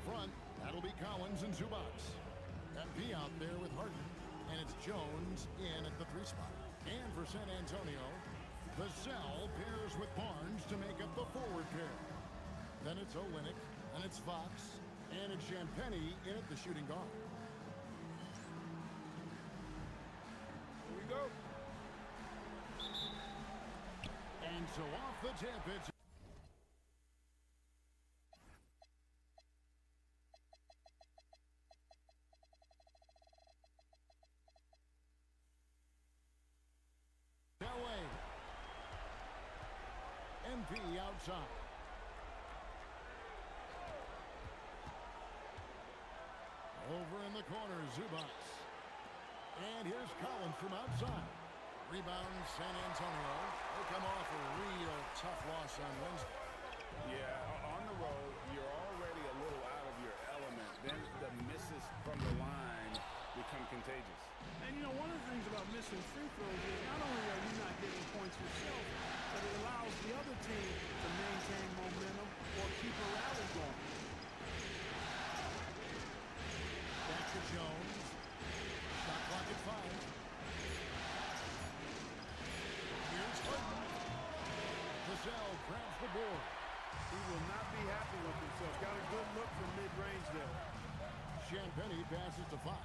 front, that'll be Collins and Zubats. MP out there with Harden, and it's Jones in at the 3 spot. And for San Antonio, Vassell pairs with Barnes to make up the forward pair. Then it's Olynyk, and it's Fox, and it's Champagnie in at the shooting guard. Here we go. And so off the tip, it's LA. MP outside. Over in the corner, Zubats. And here's Collins from outside. Rebound, San Antonio. They come off a real tough loss on Wednesday. Yeah, on the road, you're already a little out of your element. Then the misses from the line become contagious. And, you know, one of the things about missing free throws is not only are you not getting points yourself, but it allows the other team to maintain momentum or keep a rally going. Back to Jones. Shot clock at 5. Here's Harden. Vassell grabs the board. He will not be happy with himself. Got a good look from mid-range there. Champagnie passes to Fox.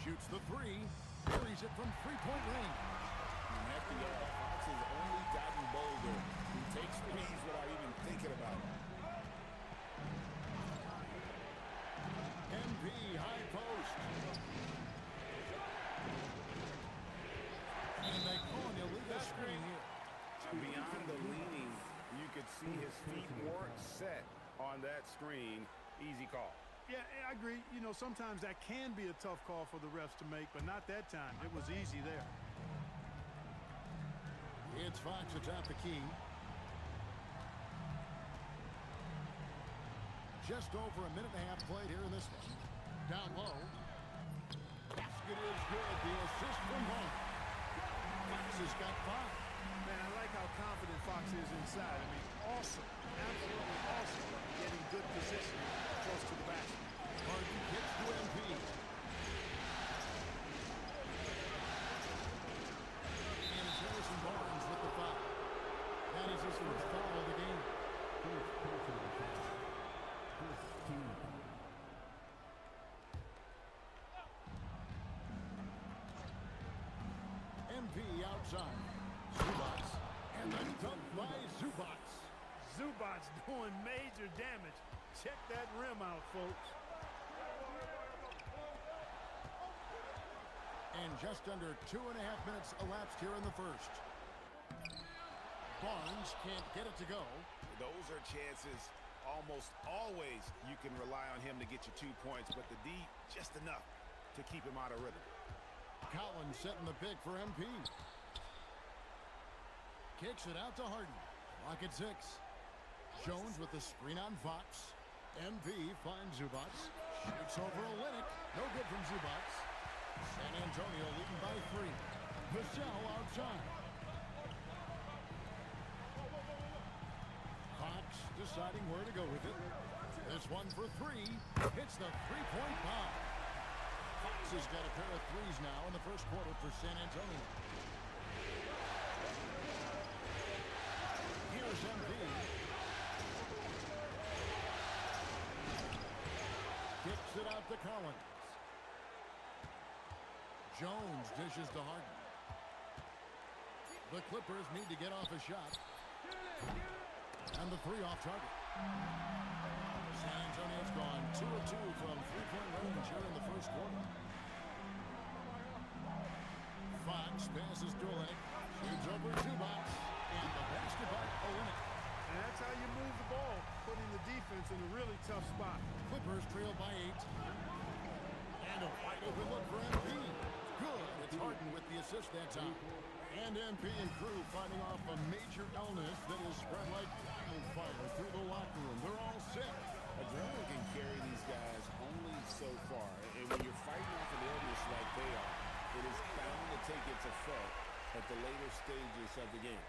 Shoots the 3. Carries it from three-point range. And after that, Fox has only gotten bolder. He takes threes without even thinking about it. MP high post. And they call an illegal screen here. Beyond the leaning, you could see his feet weren't set on that screen. Easy call. Yeah, I agree. You know, sometimes that can be a tough call for the refs to make, but not that time. It was easy there. It's Fox atop the key. Just over a minute and a half played here in this one. Down low. Basket is good. The assist from Barnes. Fox has got 5. Man, I like how confident Fox is inside. I mean, awesome. Absolutely awesome. Getting good position close to the basket. Harden kicks to MP. And it's Harrison Barnes with the foul. That is his first foul of the game. MP outside. Zubats. And the dunk by Zubats. Zubats doing major damage. Check that rim out, folks. And just under 2.5 minutes elapsed here in the first. Barnes can't get it to go. Those are chances. Almost always you can rely on him to get you 2 points, but the D, just enough to keep him out of rhythm. Collins setting the pick for MP. Kicks it out to Harden. Clock at 6. Jones with the screen on Fox. MP finds Zubats. Shoots over Olynyk. No good from Zubats. San Antonio leading by 3. Vassell outside. Fox deciding where to go with it. This one for 3. Hits the three-point bomb. Fox has got a pair of 3s now in the first quarter for San Antonio. Here's MP. Kicks it out to Collins. Jones dishes to Harden. The Clippers need to get off a shot. And the 3 off target. San Antonio's gone 2 of 2 from three-point range here in the first quarter. Fox passes to Olynyk. Shoots over Zubats. And the basket by Olynyk. And that's how you move the ball, putting the defense in a really tough spot. Clippers trail by 8. And a wide open look for MP. Good. It's Harden with the assist that time. And MP and crew fighting off a major illness that has spread like wildfire through the locker room. They're all sick. Adrenaline can carry these guys only so far. And when you're fighting off an illness like they are, it is bound to take its effect at the later stages of the game.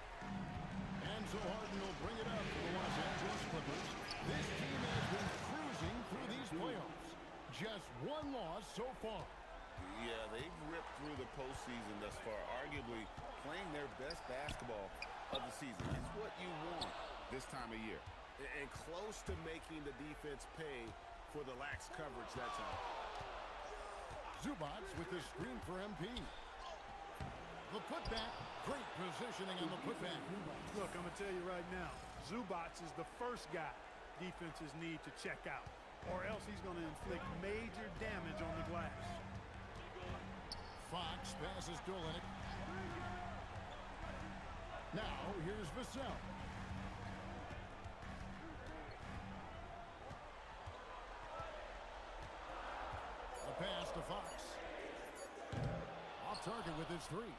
And so Harden will bring it up for the Los Angeles Clippers. This team has been cruising through these playoffs. Just one loss so far. Yeah, they've ripped through the postseason thus far, arguably playing their best basketball of the season. It's what you want this time of year. And close to making the defense pay for the lax coverage that time. Zubac with the screen for MP. The putback, great positioning on the putback. Look, I'm going to tell you right now, Zubac is the first guy defenses need to check out, or else he's going to inflict major damage on the glass. Fox passes to Olynyk. Now, here's Vassell. A pass to Fox. Off target with his three.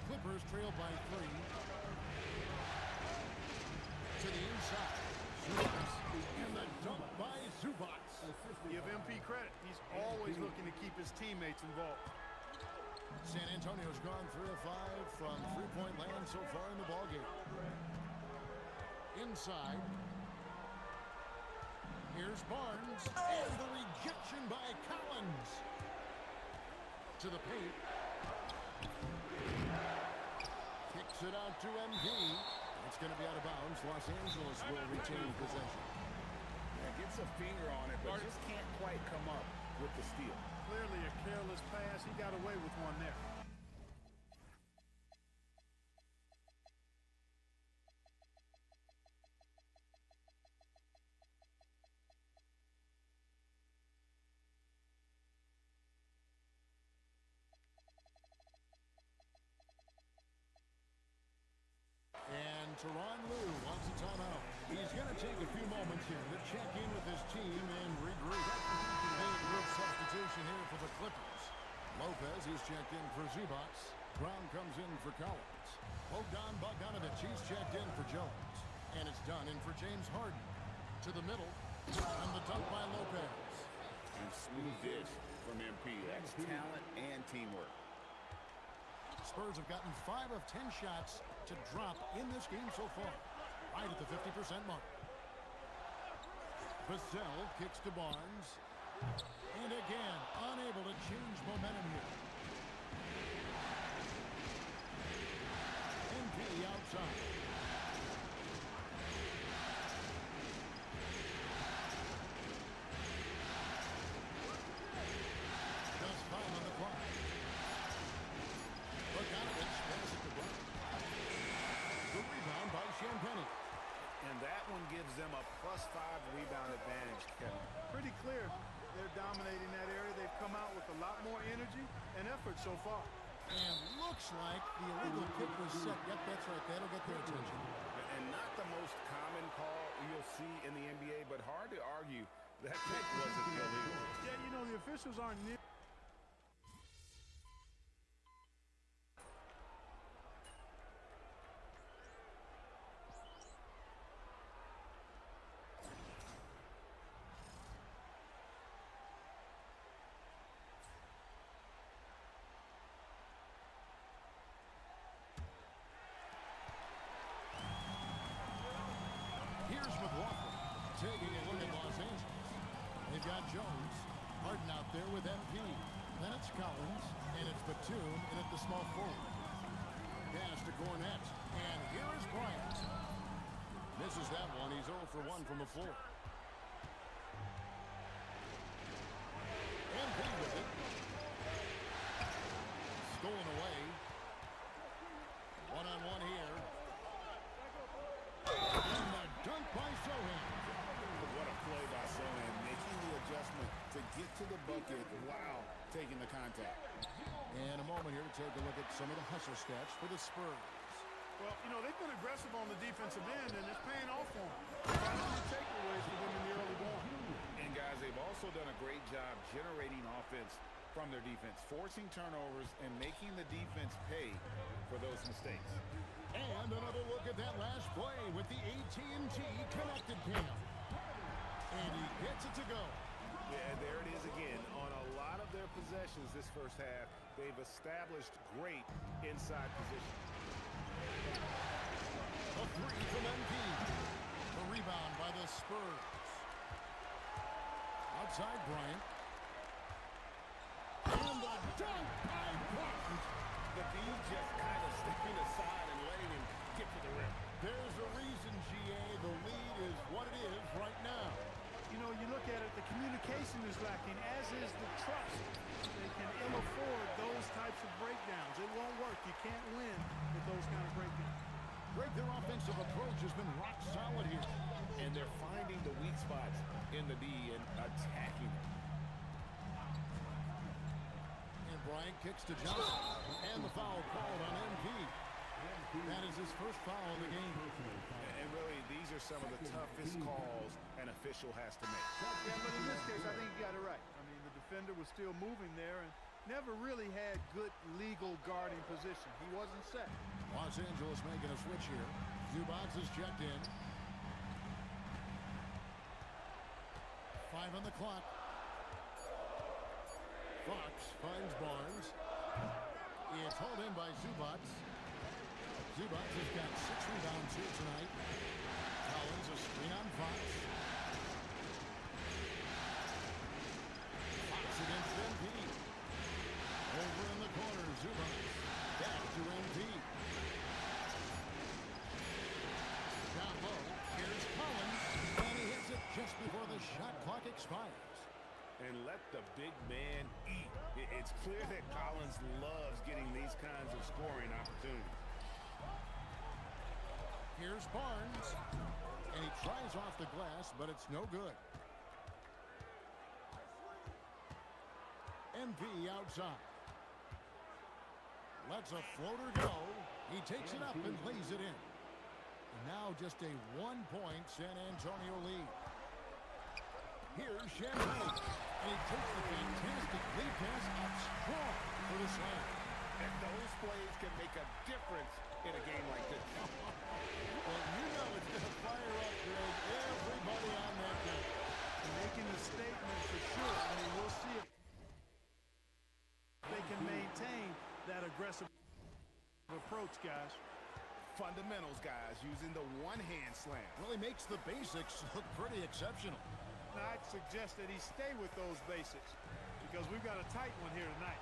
Clippers trail by 3. To the inside. Zubac. And the dunk by Zubac. Give MP credit. He's always looking to keep his teammates involved. San Antonio's gone 3 of 5 from three-point land so far in the ballgame. Inside. Here's Barnes. And the rejection by Collins. To the paint. Kicks it out to MP. It's going to be out of bounds. Los Angeles will retain possession. Yeah, gets a finger on it, but just can't quite come up with the steal. Clearly a careless pass. He got away with one there. And Tyronn Lue wants a timeout. He's going to take a few moments here to check in with his team and regroup. Big group substitution here for the Clippers. Lopez, he's checked in for Zubac. Brown comes in for Collins. Bogdan Bogdanovic, he's checked in for Jones. And it's done in for James Harden. To the middle. And the dunk by Lopez. And smooth dish from MP. That's talent and teamwork. Spurs have gotten 5 of 10 shots to drop in this game so far. Right at the 50% mark. Vassell kicks to Barnes. And again, unable to change momentum here. MP outside. Just 5 on the clock. Bogdanovic passes it to Brown. The rebound by Champagnie. And that one gives them a +5 rebound advantage, Kevin. Pretty clear. They're dominating that area. They've come out with a lot more energy and effort so far. And looks like the illegal kick was set. Yep, that's right. That'll get their attention. And not the most common call you'll see in the NBA, but hard to argue that kick wasn't illegal. Yeah, you know, the officials aren't near. Here's McLaughlin taking a look at Los Angeles. They've got Jones. Harden out there with MP. Then it's Collins. And it's Batum in at the small forward. Pass to Cornette. And here is Bryant. Misses that one. He's 0 for 1 from the floor. MP with it. Stolen away. One-on-one here. And the dunk by Sohan. What a play by Sohan, making the adjustment to get to the bucket while taking the contact. And a moment here to take a look at some of the hustle stats for the Spurs. Well, you know, they've been aggressive on the defensive end, and it's paying off for them. Finding takeaways for them in the early going. And guys, they've also done a great job generating offense from their defense, forcing turnovers and making the defense pay for those mistakes. And another look at that last play with the AT&T connected cam. And he gets it to go. Yeah, there it is again. On a lot of their possessions this first half, They've established great inside position. A three from MP. The rebound by the Spurs. Outside Bryant. And the dunk by Bryant. The D just kind of stepping aside and letting him get to the rim. There's a reason, GA. The lead is what it is right now. You know, you look at it, the communication is lacking, as is the trust. They can ill afford those types of breakdowns. It won't work. You can't win with those kind of breakdowns. Greg, their offensive approach has been rock solid here. And they're finding the weak spots in the D and attacking it. And Bryant kicks to Johnson. And the foul called on MP. That is his first foul of the game. And really, these are some of the toughest calls an official has to make. Yeah, but in this case, I think you got it right. I mean, the defender was still moving there and never really had good legal guarding position. He wasn't set. Los Angeles making a switch here. Zubac is checked in. 5 on the clock. Fox finds Barnes. It's hauled in by Zubac. Zubac has got 6 rebounds here tonight. Collins a screen on Fox. Fox against MP. Over in the corner, Zubac. Back to MP. Down low, here's Collins. And he hits it just before the shot clock expires. And let the big man eat. It's clear that Collins loves getting these kinds of scoring opportunities. Here's Barnes. And he tries off the glass, but it's no good. MP outside. Lets a floater go. He takes it up and lays it in. And now just a 1-point San Antonio lead. Here's Champagne. And he takes the fantastic lead pass up strong for the slam. And those plays can make a difference in a game like this. Well, you know it's going to fire up, Greg, everybody on that game. Making a statement for sure. I mean, we'll see if they can maintain that aggressive approach, guys. Fundamentals, guys, using the one-hand slam. Really makes the basics look pretty exceptional. I'd suggest that he stay with those basics because we've got a tight one here tonight.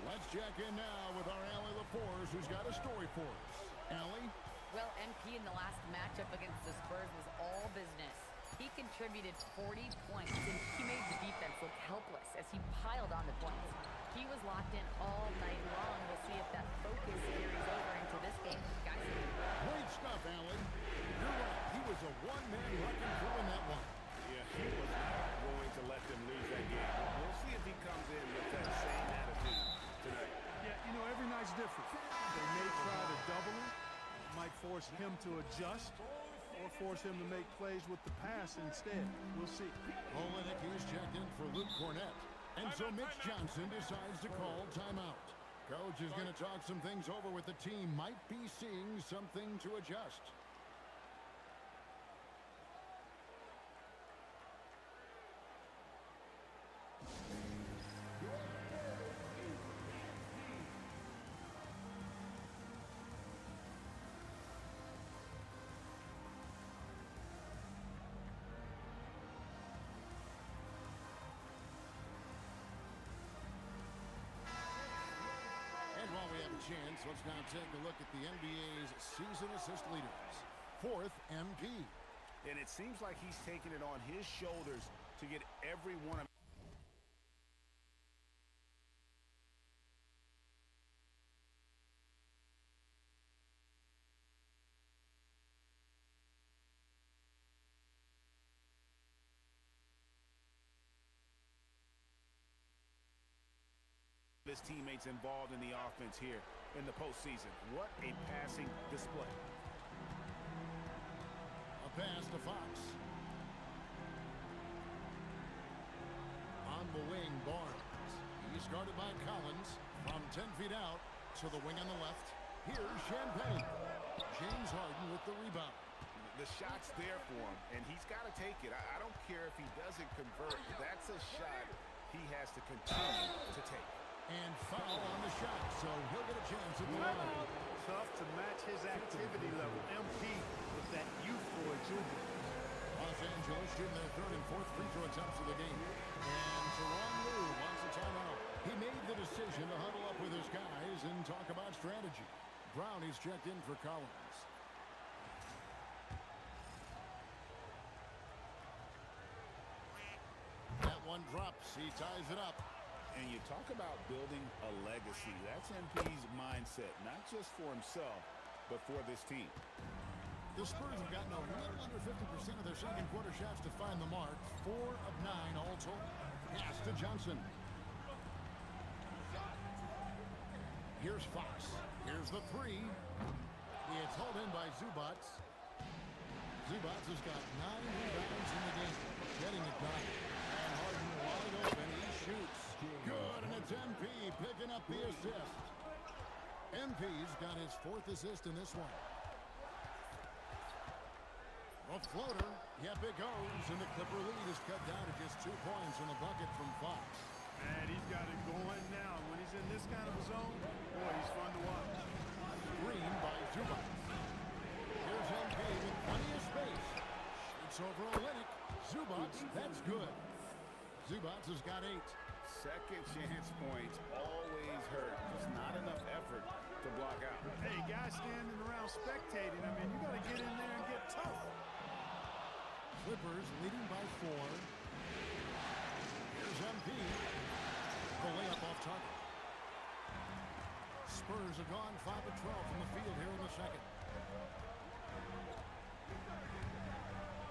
Let's check in now with our Allie LaForce, who's got a story for us. Allie? Well, MP in the last matchup against the Spurs was all business. He contributed 40 points, and he made the defense look helpless as he piled on the points. He was locked in all night long. We'll see if that focus carries over into this game, guys. Great stuff, Allie. You're right. He was a one-man wrecking crew in that one. Yeah, he was not going to let them lose that game. We'll see if he comes in with that same attitude tonight. Yeah, you know, every night's different. They may try to double him, might force him to adjust, or force him to make plays with the pass instead. We'll see. Olenek is checked in for Luke Cornett. And so Mitch Johnson decides to call timeout. Coach is going to talk some things over with the team. Might be seeing something to adjust. Chance. Let's now take a look at the NBA's season assist leaders. 4th, MP. And it seems like he's taking it on his shoulders to get every one of his teammates involved in the offense here in the postseason. What a passing display. A pass to Fox. On the wing, Barnes. He's guarded by Collins from 10 feet out to the wing on the left. Here's Champagne. James Harden with the rebound. The shot's there for him, and he's got to take it. I don't care if he doesn't convert. That's a shot he has to continue to take. And foul on the shot, so he'll get a chance at the line. Tough to match his activity level. MP with that youthful exuberance. Los Angeles shooting their third and fourth free throw attempts of the game. And Tyronn Lue wants a timeout. He made the decision to huddle up with his guys and talk about strategy. Brownie's checked in for Collins. That one drops. He ties it up. And you talk about building a legacy. That's MP's mindset, not just for himself, but for this team. The Spurs have gotten a little under 50% of their second quarter shots to find the mark. 4 of 9 all total. Pass to Johnson. Here's Fox. Here's the three. It's hauled in by Zubac. Zubac has got 9 rebounds in the game. Getting it done. And Harden wide open. He shoots. Good, and it's MP picking up the assist. MP's got his 4th assist in this one. A floater. Yep, it goes. And the Clipper lead is cut down to just 2 points in the bucket from Fox. Man, he's got it going now. When he's in this kind of a zone, boy, he's fun to watch. Green by Zubac. Here's MP with plenty of space. Shoots over Olynyk. Zubac, that's good. Zubac has got 8. Second chance points always hurt. Just not enough effort to block out. Hey, guys standing around spectating. I mean, you got to get in there and get tough. Clippers leading by 4. Here's MP. The layup off target. Spurs have gone 5 of 12 from the field here in the second.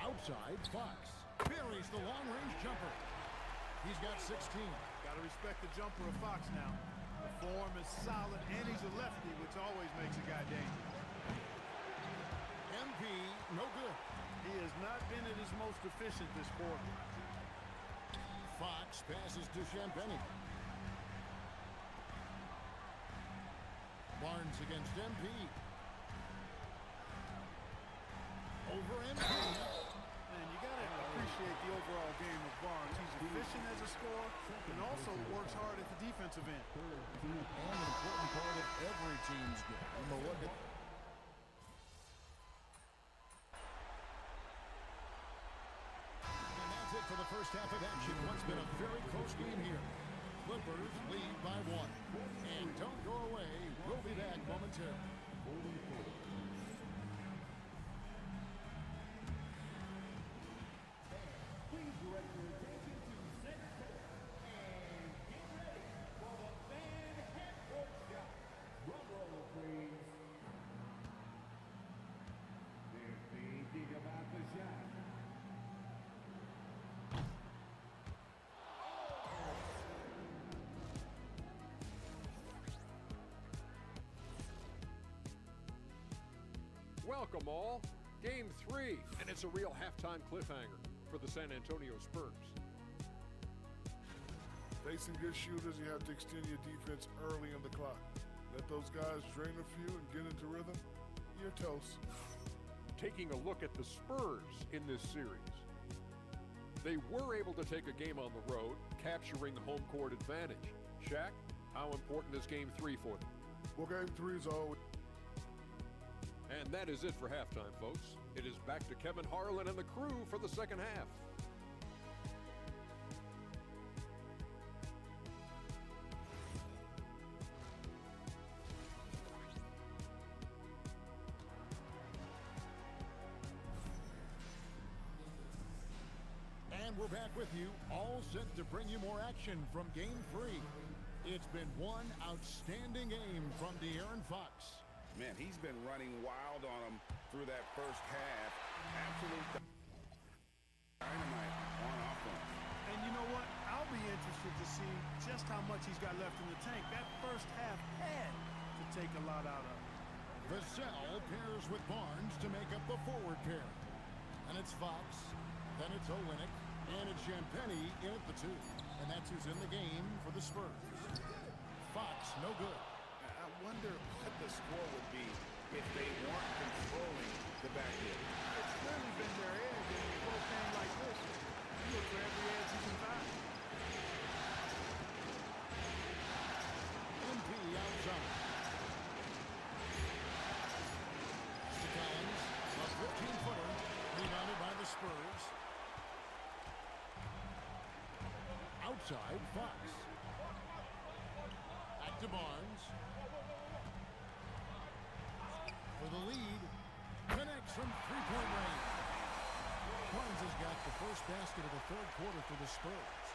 Outside, Fox buries the long-range jumper. He's got 16. Got to respect the jumper of Fox now. The form is solid, and he's a lefty, which always makes a guy dangerous. MP, no good. He has not been at his most efficient this quarter. Fox passes to Champagnie. Barnes against MP. Over MP. Man, you got to appreciate the overall game of Barnes. He's efficient as a scorer and also works hard at the defensive end. And an important part of every team's game. And we'll look at it for the first half of action. What's been a very close game here. Clippers lead by 1. And don't go away. We'll be back momentarily. Welcome all. Game 3, and it's a real halftime cliffhanger for the San Antonio Spurs. Facing good shooters, you have to extend your defense early in the clock. Let those guys drain a few and get into rhythm. You're toast. Taking a look at the Spurs in this series. They were able to take a game on the road, capturing home court advantage. Shaq, how important is Game 3 for them? Well, Game 3 is always... And that is it for halftime, folks. It is back to Kevin Harlan and the crew for the second half. And we're back with you, all set to bring you more action from Game 3. It's been one outstanding game from De'Aaron Fox. Man, he's been running wild on him through that first half. Absolute dynamite on offense. And you know what? I'll be interested to see just how much he's got left in the tank. That first half had to take a lot out of him. Vassell pairs with Barnes to make up the forward pair. And it's Fox, then it's Olynyk, and it's Champagnie in at the 2. And that's who's in the game for the Spurs. Fox, no good. I wonder what the score would be if they weren't controlling the backfield. It's clearly been their edge in a close game like this. You look for every edge you can find. Outside, Fox. Back to Barnes. For the lead. Connects from three-point range. Barnes has got the first basket of the third quarter for the Spurs.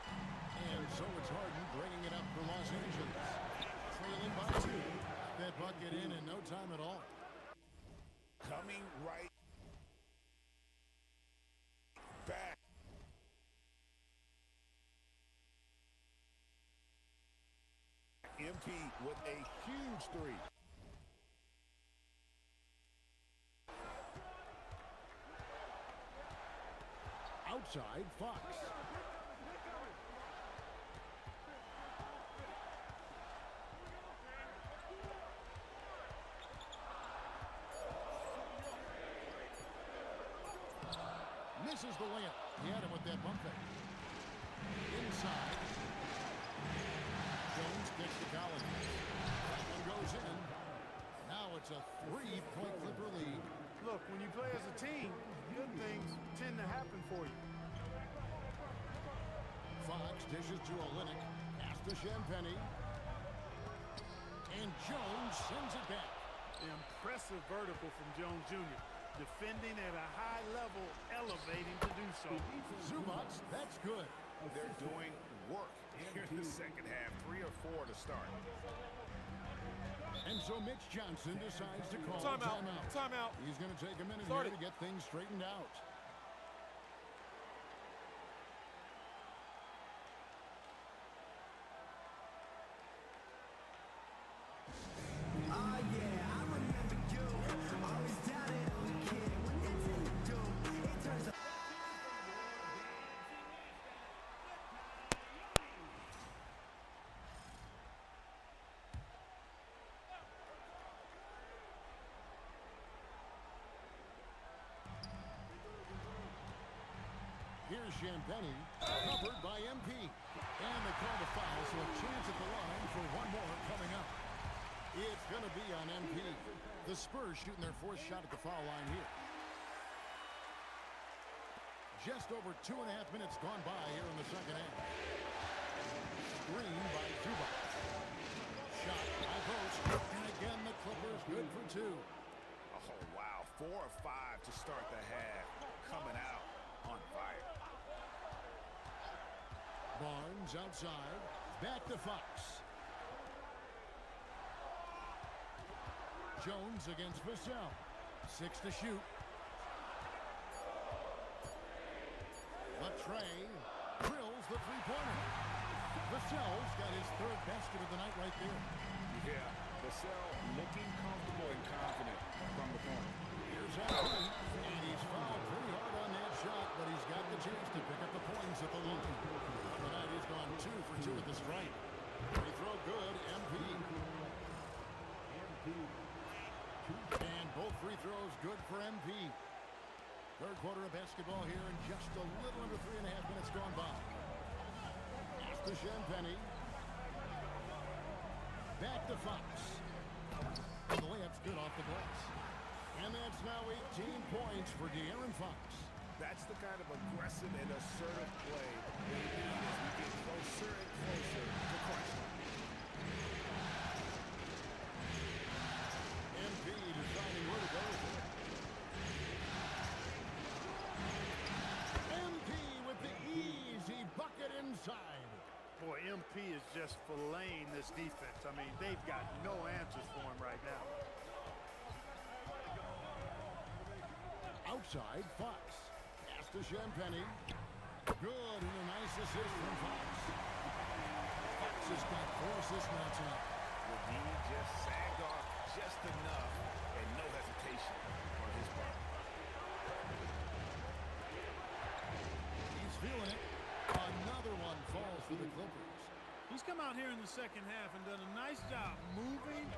And so it's Harden bringing it up for Los Angeles. Trailing by 2. That bucket in no time at all. Coming right back. MP with a huge three. Outside, Fox. Misses the layup. He had him with that bump fake. Inside. Jones gets to Collins. That one goes in. Now it's a 3-point Clipper lead. Look, when you play as a team, good things tend to happen for you. Fox dishes to Olynyk. Pass to Champagnie. And Jones sends it back. Impressive vertical from Jones Jr. Defending at a high level, elevating to do so. Zubac, that's good. They're doing work here in the second half. 3 or 4 to start. And so Mitch Johnson decides to call Timeout. timeout. Timeout. He's going to take a minute Start here to get things straightened out. Here's Champagnie, covered by MP. And they call the foul, so a chance at the line for one more coming up. It's going to be on MP. The Spurs shooting their fourth shot at the foul line here. Just over 2.5 minutes gone by here in the second half. Screen by Zubac. Shot by Post. And again, the Clippers good for 2. Oh, wow. 4 or 5 to start the half. Coming out on fire. Barnes outside. Back to Fox. Jones against Vassell. 6 to shoot. Latrey drills the three-pointer. Vassell's got his third basket of the night right there. Yeah, Vassell looking comfortable and confident from the corner. Here's Anthony, and he's fouled pretty hard on that shot, but he's got the chance to pick up the points at the line. Tonight he's gone 2 for 2 at the strike. Free throw good, MP. And both free throws good for MP. Third quarter of basketball here in just a little under 3.5 minutes gone by. Pass to Champagnie. Back to Fox. And the layup's good off the glass. And that's now 18 points for De'Aaron Fox. That's the kind of aggressive and assertive play we need as we get closer and closer to crushing. MP deciding where to go with it. MP with the easy bucket inside. Boy, MP is just filleting this defense. I mean, they've got no answers for him right now. Outside, Fox. Pass to Champagnie. Good, and a nice assist from Fox. Fox has got 4 assists now tonight. Levine just sagged off just enough and no hesitation on his part. He's feeling it. Another one falls for the Clippers. He's come out here in the second half and done a nice job moving,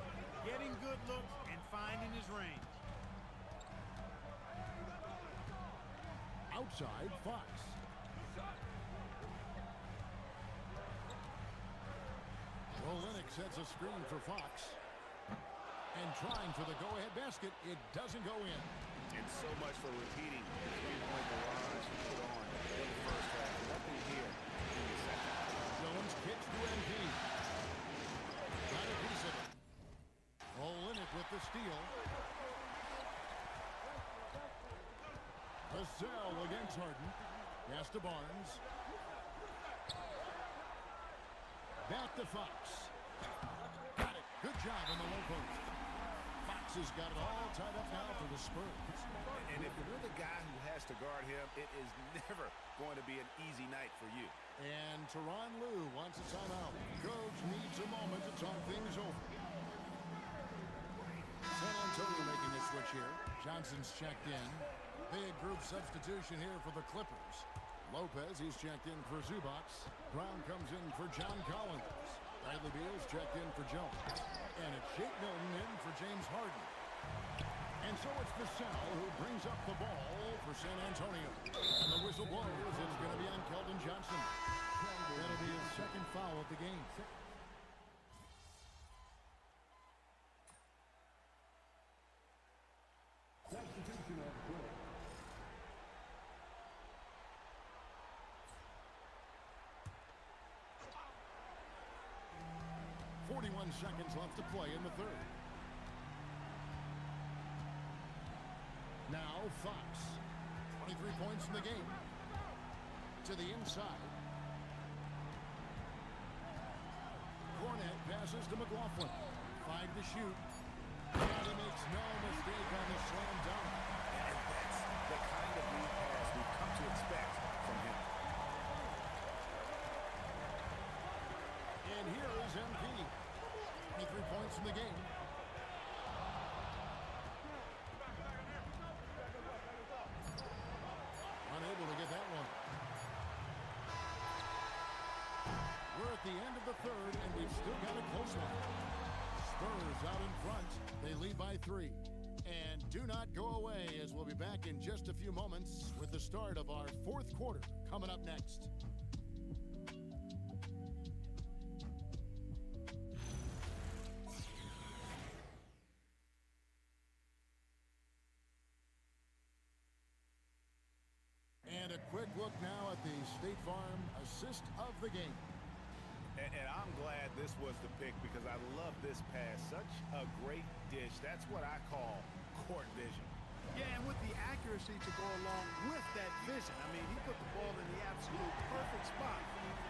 getting good looks, and finding his range. Outside, Fox. Olynyk sets a screen for Fox. And trying for the go-ahead basket, it doesn't go in. And so much for repeating the three-point barrage he put on in the first half. Nothing here in the second. Jones kicks to MP. Got a piece of it. Olynyk with the steal. Vassell against Harden. Pass to Barnes. Back to Fox. Got it. Good job on the low post. Fox has got it all tied up now for the Spurs. And if you're the guy who has to guard him, it is never going to be an easy night for you. And Tyronn Lue wants a timeout. Coach needs a moment to talk things over. San Antonio making the switch here. Johnson's checked in. Big group substitution here for the Clippers. Lopez, he's checked in for Zubac. Brown comes in for John Collins. Bradley Beal's checked in for Jones. And it's Shake Milton in for James Harden. And so it's Vassell who brings up the ball for San Antonio. And the whistle blows. It's going to be on Keldon Johnson. That'll be his second foul of the game. Substitution of play. 41 seconds left to play in the third. Now Fox. 23 points in the game. To the inside. Cornette passes to McLaughlin. 5 to shoot. And he makes no mistake on the slam dunk. And that's the kind of lead pass we've come to expect from him. And here is MP. 23 points in the game. Unable to get that one. We're at the end of the third, and we've still got a close one. Spurs out in front. They lead by 3. And do not go away, as we'll be back in just a few moments with the start of our fourth quarter coming up next. And a quick look now at the State Farm assist of the game. And I'm glad this was the pick because I love this pass. Such a great dish. That's what I call court vision. Yeah, and with the accuracy to go along with that vision. I mean, he put the ball in the absolute perfect spot.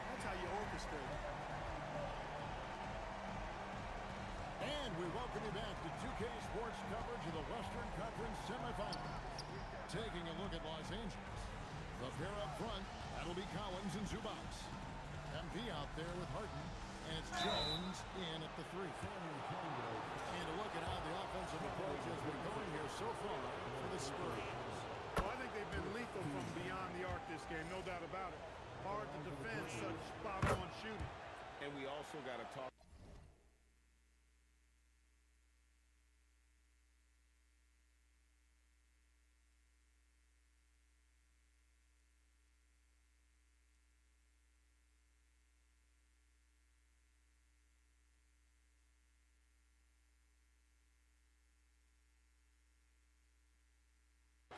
That's how you orchestrate it. And we welcome you back to 2K Sports coverage of the Western Conference semifinals. Taking a look at Los Angeles. The pair up front, that'll be Collins and Zubac. MP out there with Harden, and it's Jones in at the 3. And a look at how the offensive approach has been going here so far for the Spurs. Well, I think they've been lethal from beyond the arc this game, no doubt about it. Hard to defend such spot-on shooting. And we also got to talk.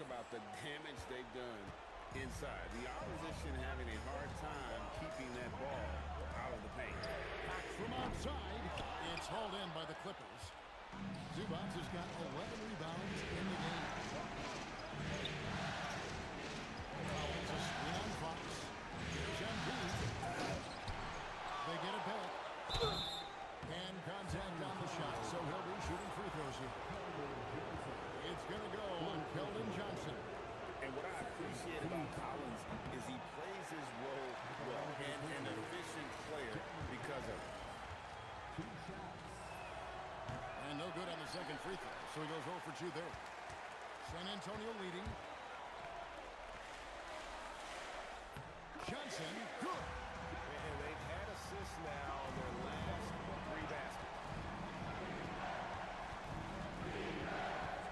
About the damage they've done inside. The opposition having a hard time keeping that ball out of the paint. Back from outside, it's hauled in by the Clippers. Zubac has got 11 rebounds in the game. Collins a screen on Fox. Here's MP. They get it back. And contact on the shot, so he'll be shooting free throws here. It's going to go on Keldon Johnson. And what I appreciate about Collins is he plays his role well and an efficient player because of it. And no good on the second free throw, so he goes 0 for 2 there. San Antonio leading. Johnson, good. And they've had assists now on their last 3 baskets.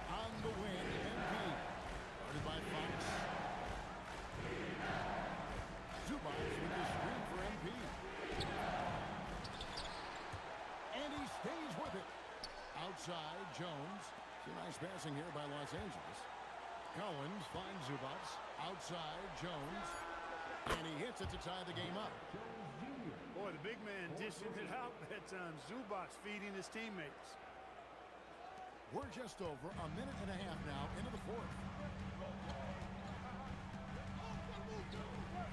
On the win, MP. Guarded by Fox. Zubac with the screen for MP. And he stays with it. Outside, Jones. Some nice passing here by Los Angeles. Cowens finds Zubats. Outside, Jones. And he hits it to tie the game up. Boy, the big man dishing it out that time. Zubats feeding his teammates. We're just over a minute and a half now into the fourth.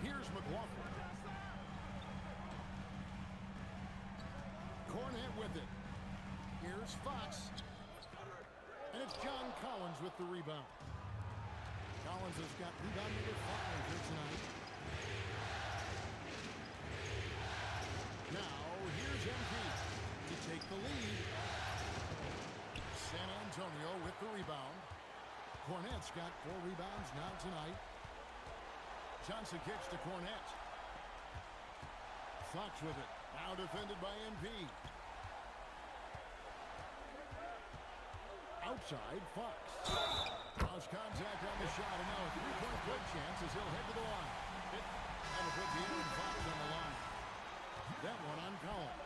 Here's McLaughlin. Cornet with it. Here's Fox. And it's John Collins with the rebound. Collins has got rebound number 5 here tonight. Now, here's MP to take the lead. San Antonio with the rebound. Cornet's got 4 rebounds now tonight. Johnson kicks to Cornet. Fox with it. Now defended by MP. Outside, Fox. Lost contact on the shot, and now a 3-point play chance as he'll head to the line. That'll put De'Aaron Fox on the line. That one on Collins.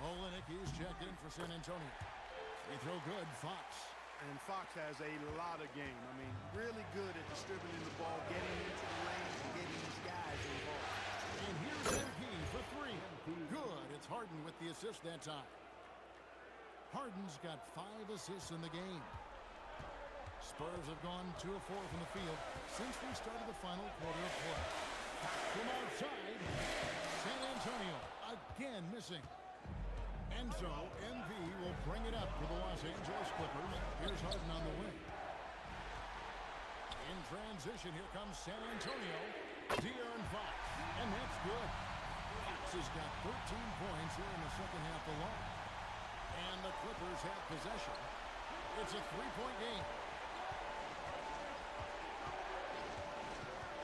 Olynyk is checked in for San Antonio. Free throw good, Fox. And Fox has a lot of game. I mean, really good at distributing the ball, getting into the lane, and getting these guys involved. And here's MP for 3. Good. It's Harden with the assist that time. Harden's got 5 assists in the game. Spurs have gone 2 of 4 from the field since we started the final quarter of play. From outside, San Antonio again missing. And so MV will bring it up for the Los Angeles Clippers. Here's Harden on the wing. In transition, here comes San Antonio. De'Aaron Fox, and that's good. Fox has got 13 points here in the second half alone. And the Clippers have possession. It's a 3-point game.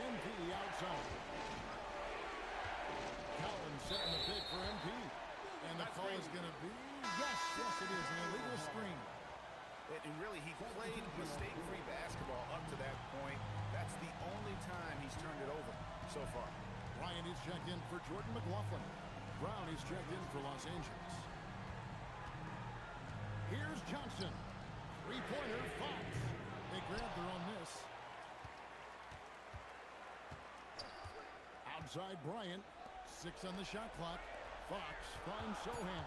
MP outside. Collins setting the pick for MP. And the call is going to be, yes, it is, an illegal screen. And really, he played mistake-free basketball up to that point. That's the only time he's turned it over so far. Bryant is checked in for Jordan McLaughlin. Brown is checked in for Los Angeles. Here's Johnson. 3-pointer, Fox. They grabbed their own miss. Outside Bryant. 6 on the shot clock. Fox finds Sohan.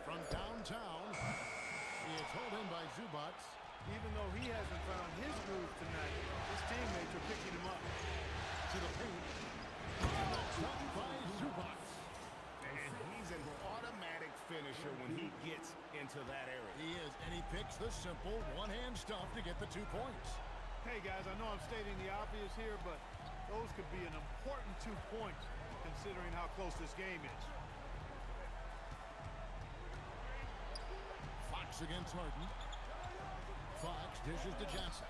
From downtown, it's held in by Zubats. Even though he hasn't found his groove tonight, his teammates are picking him up. To the paint. Shot by Zubats. And he's an automatic finisher when he gets into that area. He is, and he picks the simple one-hand stuff to get the 2 points. Hey, guys, I know I'm stating the obvious here, but those could be an important 2 points considering how close this game is. Fox against Harden. Fox dishes to Johnson.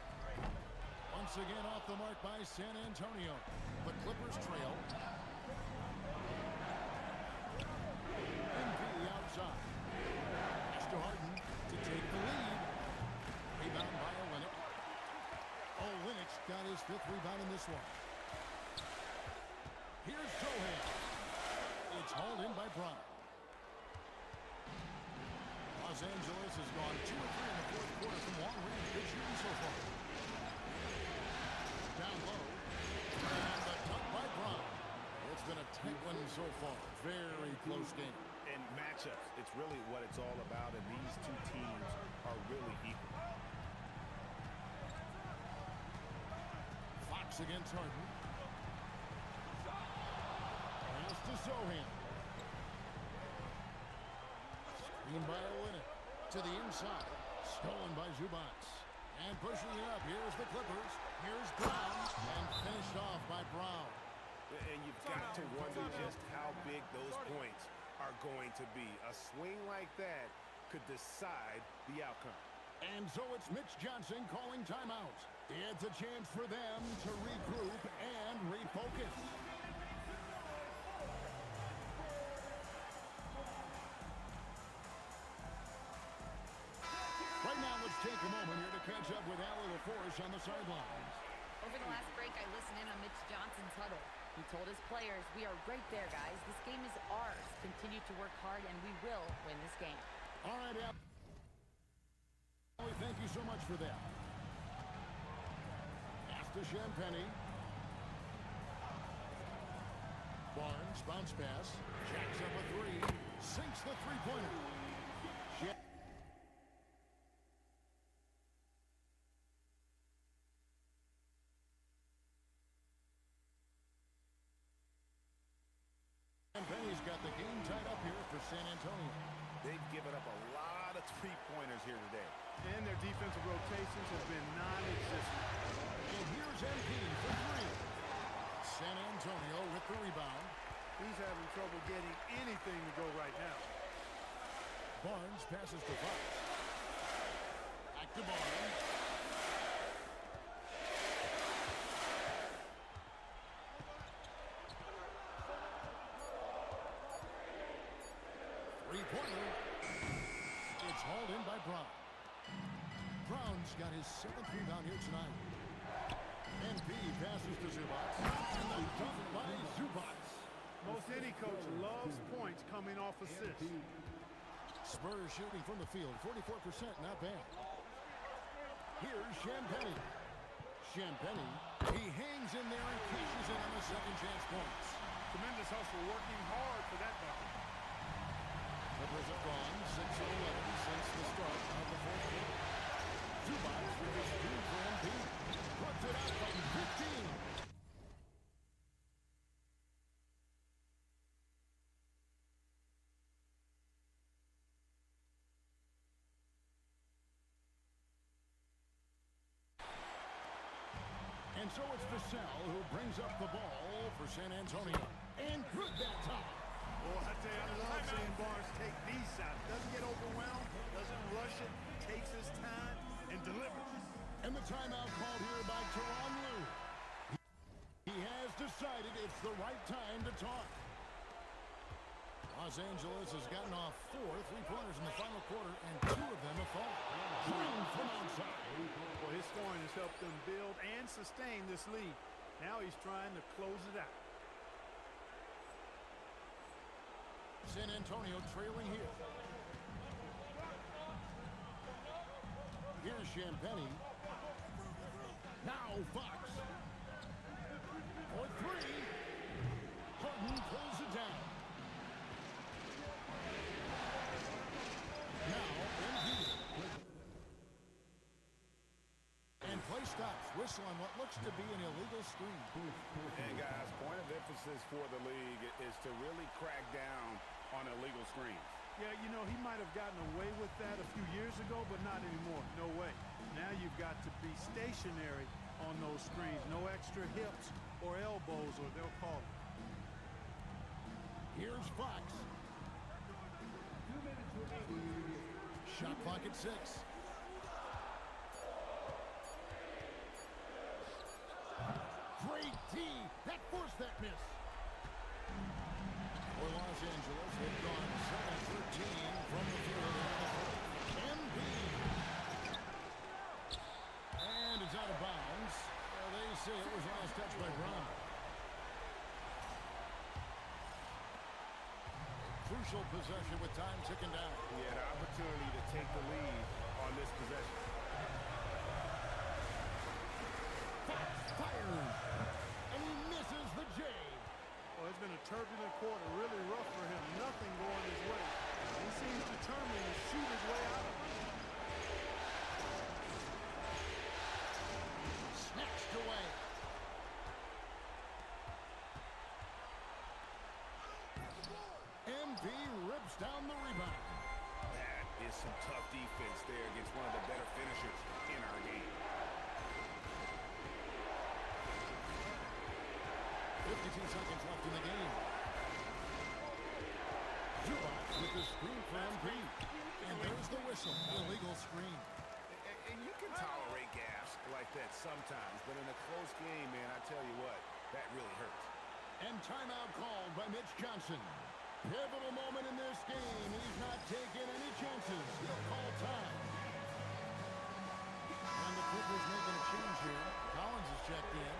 Once again off the mark by San Antonio. The Clippers trail. MP outside. Pass to Harden to take the lead. Rebound by Olynyk. Olynyk's got his 5th rebound in this one. Here's Sohan. It's hauled in by Brown. Los Angeles has gone 2 of 3 in the fourth quarter from long range. Good shooting so far. Down low. And the dunk by Brown. It's been a tight one so far. Very close game. And matchups, it's really what it's all about, and these 2 teams are really equal. Fox against Harden. Pass to Sohan. Screen by Olynyk. To the inside. Stolen by Zubats. And pushing it up. Here's the Clippers. Here's Brown. And finished off by Brown. And you've got to wonder just how big those points are going to be. A swing like that could decide the outcome. And so it's Mitch Johnson calling timeout. It's a chance for them to regroup and refocus. Right now, let's take a moment here to catch up with Allie LaForce on the sidelines. Over the last break, I listened in on Mitch Johnson's huddle. He told his players, "We are right there, guys. This game is ours. Continue to work hard, and we will win this game." All right, Allie, thank you so much for that. to Champagnie. Barnes, bounce pass. Jacks up a three. Sinks the three-pointer. Champagnie's got the game tied up here for San Antonio. They've given up a lot of three-pointers here today. And their defensive rotations have been non-existent. And here's MP for three. San Antonio with the rebound. He's having trouble getting anything to go right now. Barnes passes to Fox. Back to Barnes. Three-pointer. It's hauled in by Brown. Brown's got his 7th rebound here tonight. NP passes to Zubac. And the dunk by Zubac. Most any coach loves points coming off assists. Spurs shooting from the field, 44%, not bad. Here's Champagnie. Champagnie, he hangs in there and cashes in on the second chance points. Tremendous hustle, working hard for that bucket. Clippers have gone 6-11 since the start of the fourth quarter. Zubac with his two for MP. Puts it out from 15. And so it's Vassell who brings up the ball for San Antonio. And good that time. Well, I tell you, I love seeing Barnes take these shots. Doesn't get overwhelmed, doesn't rush it, takes his time, and delivers. And the timeout called here by Tyronn Lue. He has decided it's the right time to talk. Los Angeles has gotten off 4 3-pointers in the final quarter, and 2 of them have fallen. Green from outside. Well, his scoring has helped them build and sustain this lead. Now he's trying to close it out. San Antonio trailing here. Here's Champagnie. Now Fox. For 3. Harden pulls it down. Now MP. And play stops. Whistle on what looks to be an illegal screen. And guys, point of emphasis for the league is to really crack down on illegal screens. Yeah, you know, he might have gotten away with that a few years ago, but not anymore. No way. Now you've got to be stationary on those screens. No extra hips or elbows, or they'll call it. Here's Fox. Shot clock at 6. Great D. That forced that miss. For Los Angeles, they've gone 7-13 from the field in the fourth. MP. And it's out of bounds. Well, they say it was last touched by Brown. Crucial possession with time ticking down. He had an opportunity to take the lead on this possession. Fox fires. And he misses the J. Well, it's been a turbulent quarter, really rough for him. Nothing going his way. He seems determined to shoot his way out of it. Snatched away. MP rips down the rebound. That is some tough defense there against one of the better finishers in our game. 52 seconds left in the game. Zubac with the screen for MP. And there's the whistle. Illegal screen. And you can tolerate gaps like that sometimes, but in a close game, man, I tell you what, that really hurts. And timeout called by Mitch Johnson. Pivotal moment in this game. He's not taking any chances. He'll call time. And the Clippers making a change here. Collins is checked in.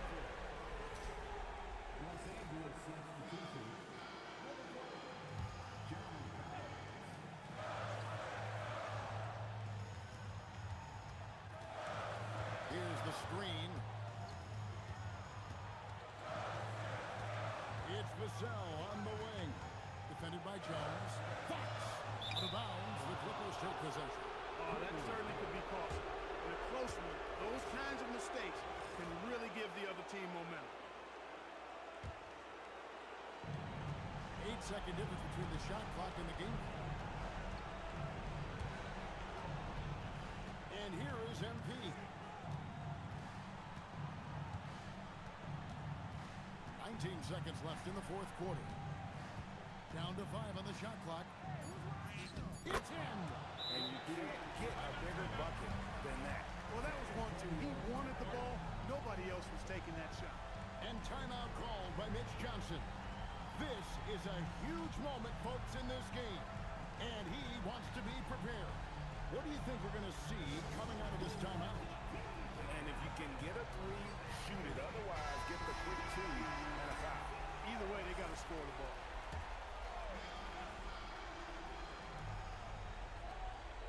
Here's the screen. Vassell on the wing. Defended by Jones. Fox out of bounds. The Clippers take possession. Oh, that certainly could be costly. In a close one, those kinds of mistakes can really give the other team momentum. 8-second difference between the shot clock and the game clock. And here is MP. 19 seconds left in the fourth quarter. Down to 5 on the shot clock. It's in. And you can't get a bigger bucket than that. Well, that was 1-2. He wanted the ball. Nobody else was taking that shot. And timeout called by Mitch Johnson. This is a huge moment, folks, in this game. And he wants to be prepared. What do you think we're going to see coming out of this timeout? And if you can get a three, shoot it. Otherwise, get the quick two and a foul. Either way, they got to score the ball.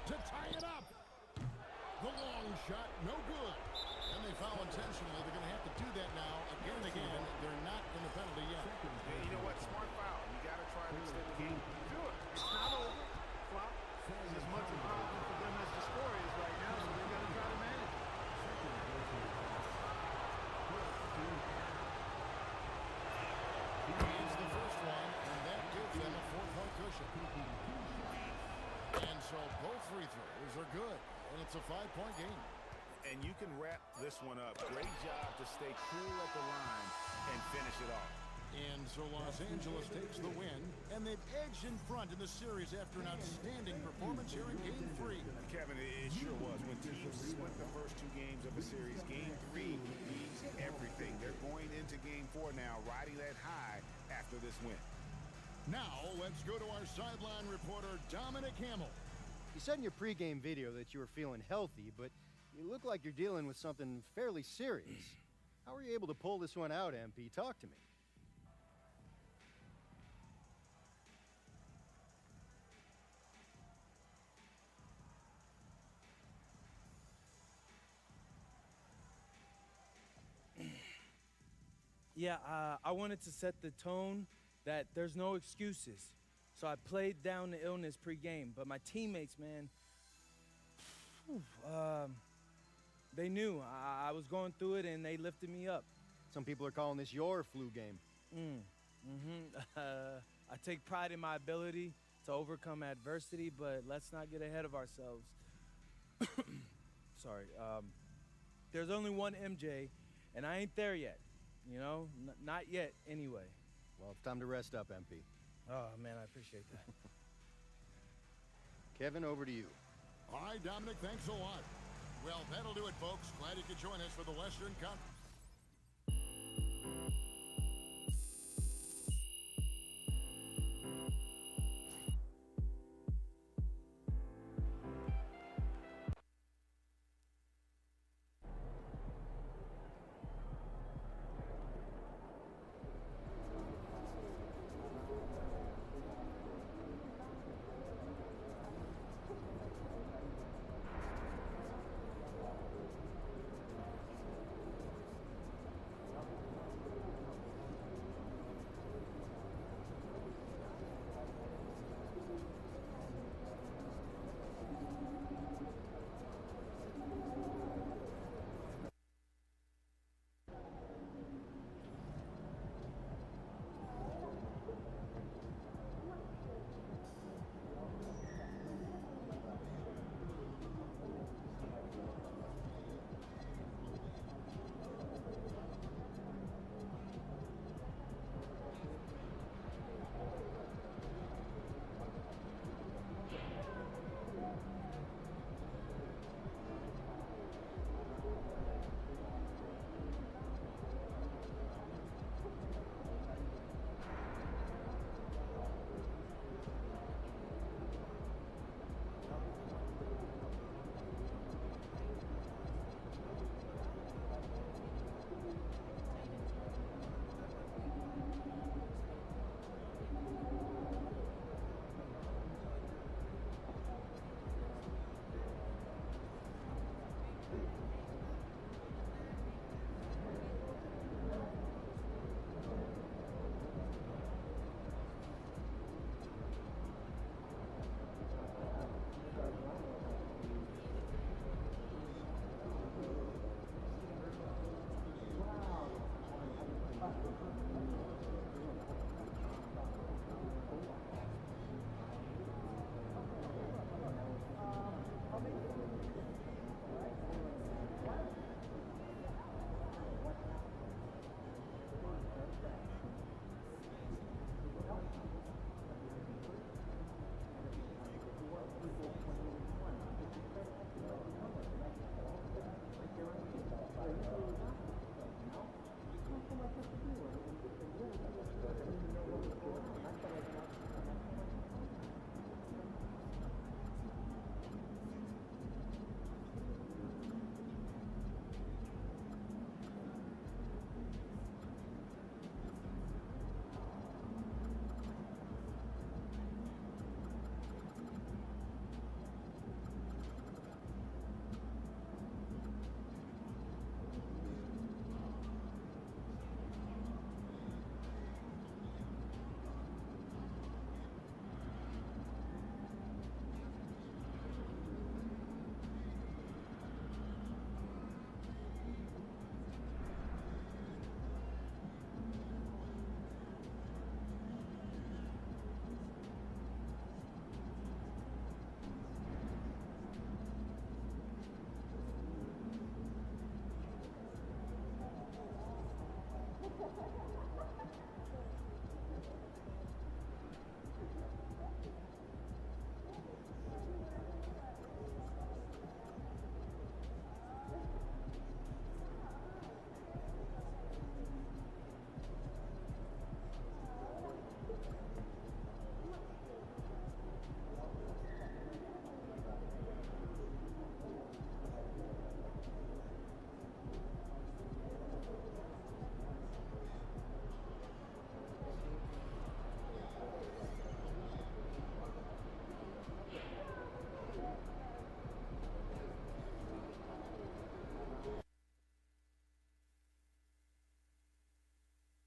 To tie it up. The long shot, no good. And they foul intentionally. They're going to have to do that now again and again. They're not in the penalty yet. Hey, you know what? Smart foul. You got to try to extend the game. Do it. It's not over. Flop is as much a problem for them as the score is right now, so they got to try to manage it. He gains the first one, and that gives them a 4-point cushion. And so both free throws are good, and it's a 5-point game. And you can wrap this one up. Great job to stay cool at the line and finish it off. And so Los Angeles takes the win, and they've edged in front in the series after an outstanding performance here in Game 3. Kevin, it sure was. When teams split the first two games of a series, Game 3 means everything. They're going into Game 4 now, riding that high after this win. Now, let's go to our sideline reporter, Dominic Hamill. You said in your pregame video that you were feeling healthy, but you look like you're dealing with something fairly serious. How were you able to pull this one out, MP? Talk to me. Yeah, I wanted to set the tone that there's no excuses. So I played down the illness pregame, but my teammates, man, they knew I was going through it, and they lifted me up. Some people are calling this your flu game. I take pride in my ability to overcome adversity, but let's not get ahead of ourselves. Sorry. There's only one MJ, and I ain't there yet. You know, not yet anyway. Well, it's time to rest up, MP. Oh, man, I appreciate that. Kevin, over to you. All right, Dominic, thanks a lot. Well, that'll do it, folks. Glad you could join us for the Western Conference.